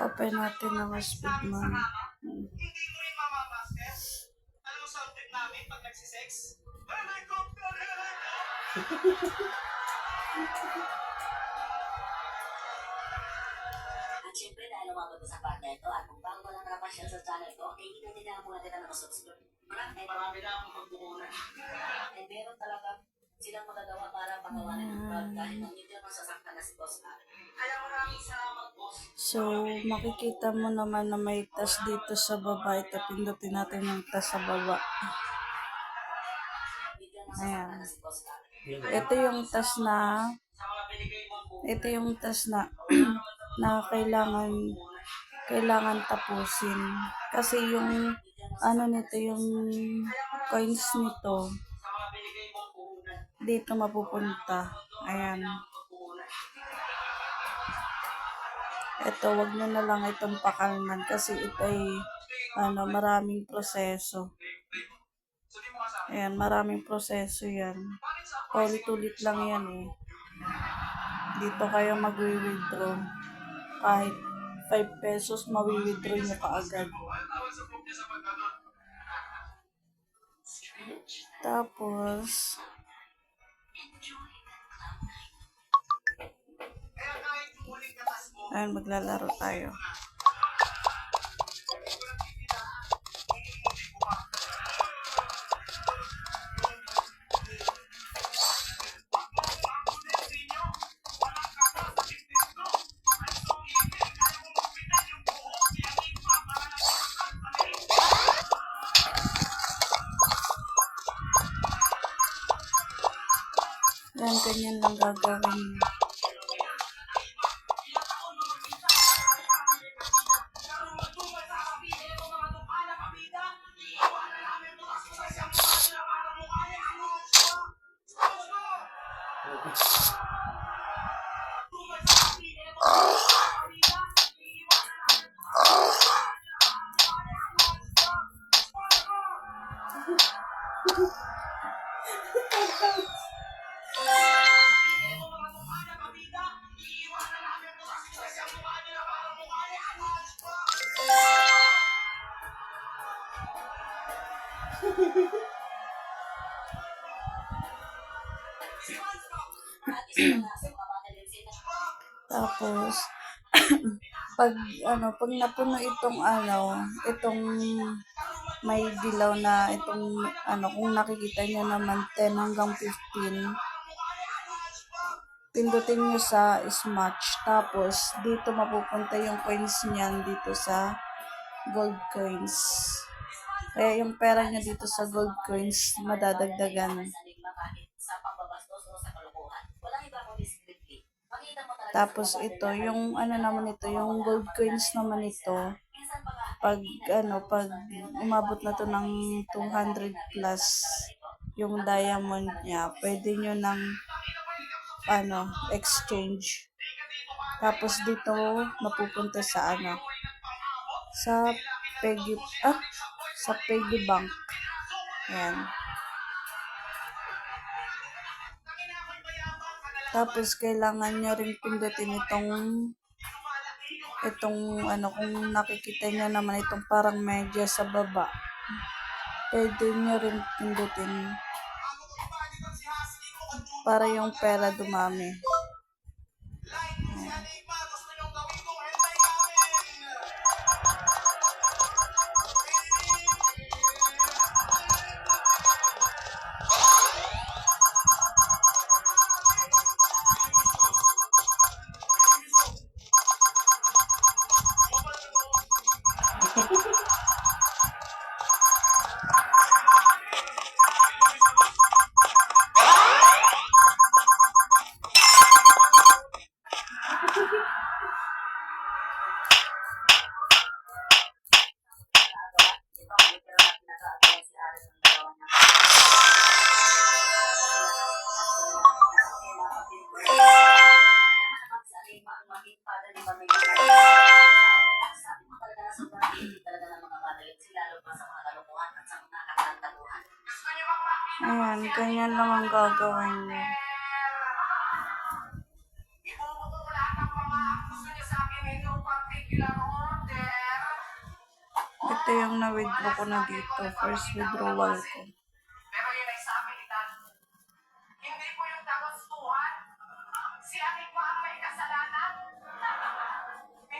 Open natin na mas speed mo. Hindi mo rin mamabaster. Alam mo sa outfit namin pag nagsisex? Helicopter! At syempre dahil umabot sa part na ito at kung bago ka lang nakapasyal sa channel ko, ay hindi na muna kita na masubscribe. Marami na akong magbukunan. Eh meron talaga silang magagawa para pagawanin ng crowd kahit ang medyo masasaktan na si Boss Mac. Kaya maraming salamat, boss. So, makikita mo naman na may tas dito sa baba. Ito, pindutin natin yung tas sa baba. Medyo masasaktan na si Boss Mac. Ito yung tas na, Sa mga binigay mong bukunan. ito yung tas na, na kailangan tapusin. Kasi yung, ano nito, yung coins nito, Sa mga binigay mong bukunan. dito mapupunta. Ayan. Ito, wag nyo na lang itong pakalman kasi ito ay maraming proseso. Ayan, maraming proseso yan. Paulit-ulit lang yan eh. Dito kayo mag-withdraw. Kahit 5 pesos, mawi-withdraw nyo kaagad. Tapos, ayan, maglalaro tayo. Yan, ganyan lang gagawin. Tapos, pag napuno itong may dilaw na kung nakikita nyo naman 10 hanggang 15, pindutin nyo sa smudge. Tapos, dito mapupunta yung coins niyan dito sa gold coins. Kaya yung pera nyo dito sa gold coins, madadagdagan. Tapos ito, yung yung gold coins naman ito, pag umabot na to ng 200 plus yung diamond niya, pwede nyo ng exchange. Tapos dito mapupunta sa sa piggy bank. Ayan. Tapos kailangan nyo rin pindutin itong kung nakikita nyo naman itong parang media sa baba. Pwede nyo rin pindutin para yung pera dumami. Ayan, ganyan lang ang gagawin niyo. Ibubuko ko lahat ng mga gusto niyo sa akin, hindi ko Ito yung na-withdraw ko na dito. First withdrawal ko.